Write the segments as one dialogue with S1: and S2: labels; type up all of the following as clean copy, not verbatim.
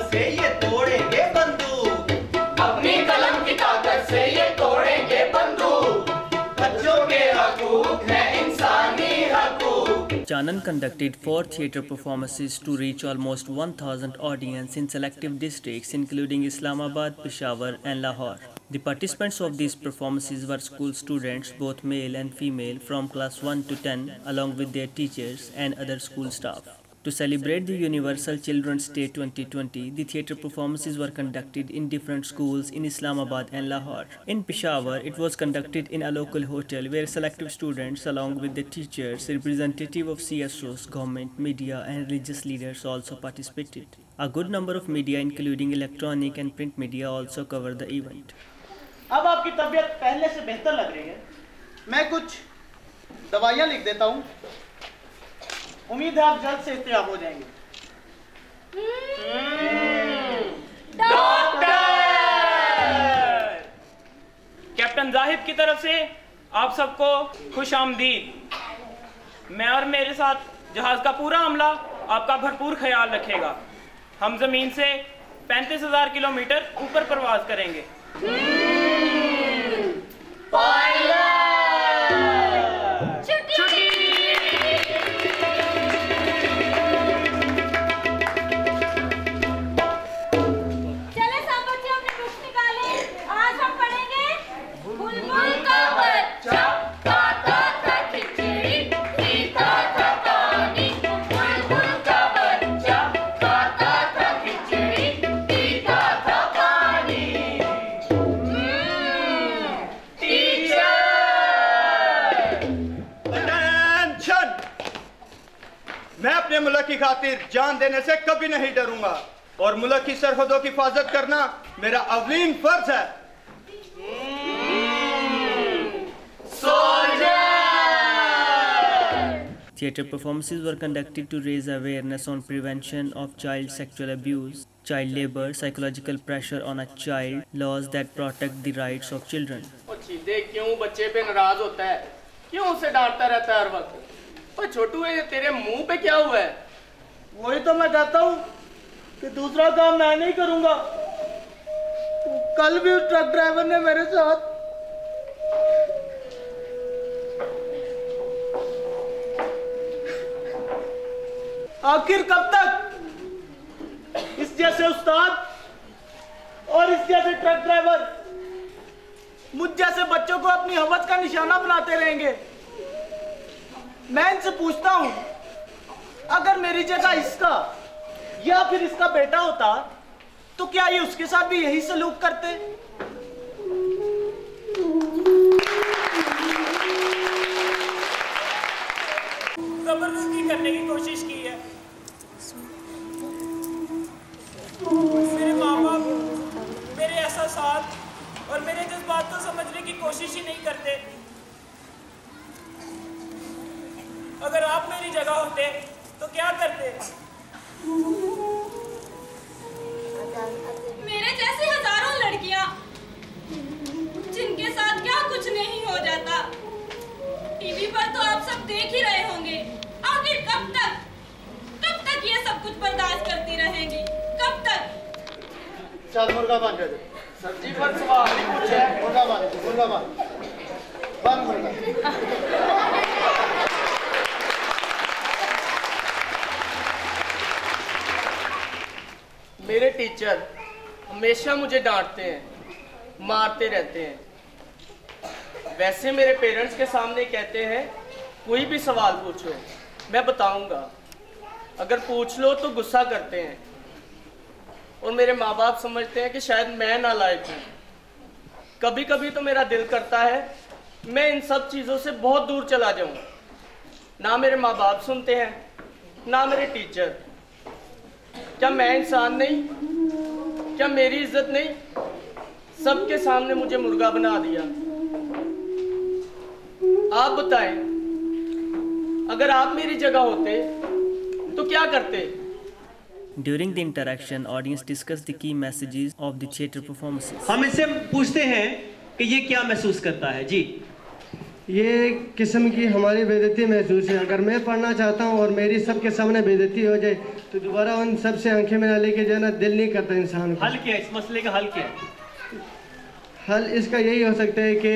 S1: ताकत से ये तोड़ेंगे बंदूक,
S2: अपनी कलम की ताकत से ये तोड़ेंगे बंदूक, बच्चों के हकूक है इंसानी हकूक।
S3: Chanan conducted 4 theatre performances to reach almost 1,000 audience in selective districts including Islamabad, Peshawar and Lahore. The participants of these performances were school students, both male and female, from class 1 to 10, along with their teachers and other school staff. To celebrate the Universal Children's Day 2020, the theatre performances were conducted in different schools in Islamabad and Lahore. In Peshawar, it was conducted in a local hotel where selective students, along with the teachers, representative of CSOs, government, media and religious leaders also participated. A good number of media, including electronic and print media, also covered the event.
S4: अब आपकी तबीयत पहले से बेहतर लग रही है। मैं कुछ दवाइयाँ लिख देता हूँ। उम्मीद है आप जल्द से इत्याब हो जाएंगे।
S5: डॉक्टर! कैप्टन जाहिद की तरफ से आप सबको खुश आमदीद। मैं और मेरे साथ जहाज का पूरा अमला आपका भरपूर ख्याल रखेगा। हम जमीन से 35,000 किलोमीटर ऊपर परवाज करेंगे।
S6: मैं अपने मुल्क की खातिर जान देने से कभी नहीं डरूंगा और मुल्क की सरहदों की हिफाजत करना मेरा अवलीन फर्ज है।
S3: Theatre performances were conducted to raise awareness on prevention of child sexual abuse, child labor, psychological pressure on a child, laws that protect the rights of children.
S2: चीदे क्यों बच्चे पे नाराज होता है? क्यों उसे डांटता रहता है हर वक्त? पर छोटू ये तेरे मुंह पे क्या हुआ है?
S4: वही तो मैं कहता हूँ कि दूसरा काम मैं नहीं करूँगा। कल भी उस ट्रक ड्राइवर ने मेरे साथ आखिर कब तक इस जैसे उस्ताद और इस जैसे ट्रक ड्राइवर मुझ जैसे बच्चों को अपनी हवस का निशाना बनाते रहेंगे? मैं इनसे पूछता हूं, अगर मेरी जगह इसका या फिर इसका बेटा होता तो क्या ये उसके साथ भी यही सलूक करते?
S5: जबरदस्ती करने की कोशिश की है। मेरे माँ बाप मेरे एहसासात और मेरे जज्बात को समझने की कोशिश ही नहीं करते। अगर आप मेरी जगह होते तो क्या करते?
S7: मेरे जैसी हजारों लड़कियां जिनके साथ क्या कुछ नहीं हो जाता। टीवी पर तो आप सब देख ही रहे होंगे। आखिर कब तक ये सब कुछ बर्दाश्त करती रहेंगी? कब तक?
S4: चल मुर्गा बन जा।
S2: सब्जी पर सवाल नहीं पूछा है।
S4: मुर्गा बन मुर्गा।
S2: मेरे टीचर हमेशा मुझे डांटते हैं, मारते रहते हैं। वैसे मेरे पेरेंट्स के सामने कहते हैं कोई भी सवाल पूछो मैं बताऊंगा, अगर पूछ लो तो गुस्सा करते हैं। और मेरे माँ बाप समझते हैं कि शायद मैं नालायक हूँ। कभी कभी तो मेरा दिल करता है मैं इन सब चीज़ों से बहुत दूर चला जाऊँ। ना मेरे माँ बाप सुनते हैं ना मेरे टीचर। क्या मैं इंसान नहीं? क्या मेरी इज्जत नहीं? सबके सामने मुझे मुर्गा बना दिया। आप बताएं, अगर आप मेरी जगह होते तो क्या करते?
S3: During the interaction, audience discussed the key messages of the theatre performances.
S1: हम इससे पूछते हैं कि ये क्या महसूस करता है जी।
S8: ये किस्म की हमारी बेइज्जती महसूस है। अगर मैं पढ़ना चाहता हूँ और मेरी सबके सामने बेइज्जती हो जाए तो दोबारा उन सब से आंखें में ना लेके जाना दिल नहीं करता इंसान को।
S4: हल क्या है इस मसले का? हल क्या है?
S8: हल इसका यही हो सकता है कि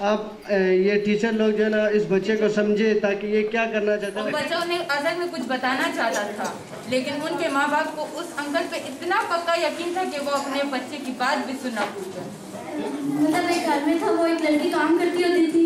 S8: आप ये टीचर लोग जो है ना इस बच्चे को समझे ताकि ये क्या करना चाहता है।
S9: बच्चा उन्हें असल में कुछ बताना चाहता था, लेकिन उनके माँ बाप को उस अंकल पे इतना पक्का यकीन था कि वो अपने बच्चे की बात भी सुनना भूल गए।
S10: मतलब एक घर में था, वो एक लड़की काम करती होती थी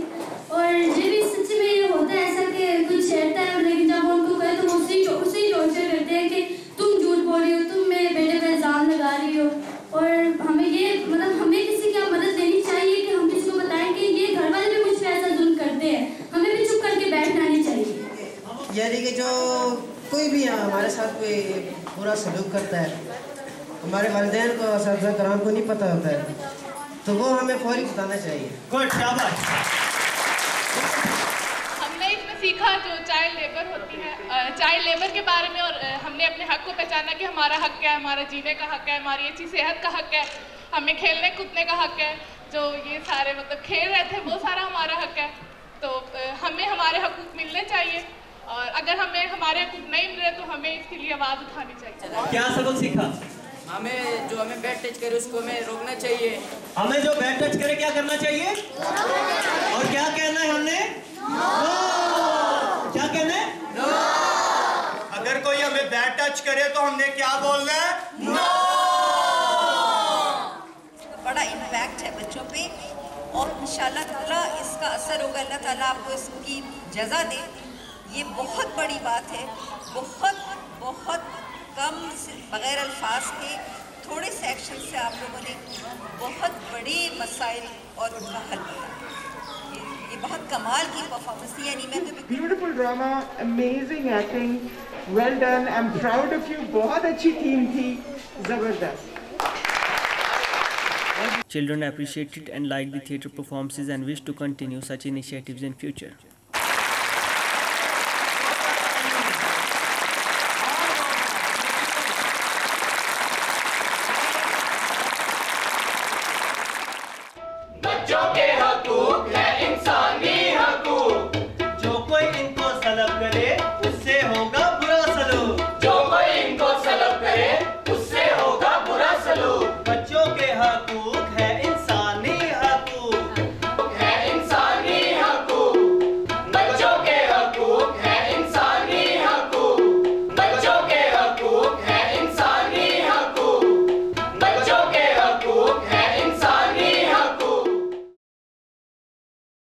S10: और ये भी सच्ची में ये होता है ऐसा कि कुछ छेड़ता है, लेकिन जब उनको कहे तो उसी टॉर्चर करते हैं कि तुम झूठ बोल रही हो, तुम मेरे बेटे पर इल्ज़ाम लगा रही हो। और हमें ये मतलब हमें किसी की मदद लेनी चाहिए कि हम किसी को बताएं कि ये घर वाले भी मुझ पर ऐसा जुल्म करते हैं, हमें भी चुप करके बैठना नहीं चाहिए।
S11: यानी कि जो कोई भी हमारे साथ कोई बुरा सलूक करता है, हमारे वालिदैन को असातिज़ा कराम को नहीं पता होता है, तो वो हमें फौरी बताना चाहिए।
S4: गुड, शाबाश।
S12: हमने इसमें सीखा जो चाइल्ड लेबर होती है, चाइल्ड लेबर के बारे में, और हमने अपने हक को पहचाना कि हमारा हक क्या है, हमारा जीने का हक है, हमारी अच्छी सेहत का हक है, हमें खेलने कूदने का हक है। जो ये सारे मतलब खेल रहे थे वो सारा हमारा हक है, तो हमें हमारे हकूक़ मिलने चाहिए, और अगर हमें हमारे हकूक़ नहीं मिल रहे तो हमें इसके लिए आवाज़ उठानी चाहिए।
S4: क्या सबक सीखा?
S11: हमें बैड टच करे उसको हमें रोकना चाहिए।
S4: हमें जो बैड टच करे क्या करना चाहिए? और क्या कहना है हमने? नो। क्या कहना है?
S6: नो। अगर कोई हमें बैड टच करे तो हमने क्या बोलना है? नो।
S13: बड़ा इम्पैक्ट है बच्चों पे, और इंशाल्लाह ताला इसका असर होगा। अल्लाह ताला आपको इसकी जज़ा दे। ये बहुत बड़ी बात है, बहुत कम बग़ैर अल्फाज के थोड़े से एक्शन से आप लोगों ने बहुत बड़े मसाइल और उनका हल किया। ये बहुत कमाल की परफॉर्मेंस थी। यानी मैं तो
S14: beautiful drama, amazing acting, well done, I am proud of you. बहुत अच्छी टीम थी, ज़बरदस्त।
S3: Children appreciated and liked the theatre performances and wish to continue such initiatives in future.
S1: बच्चों के हकूक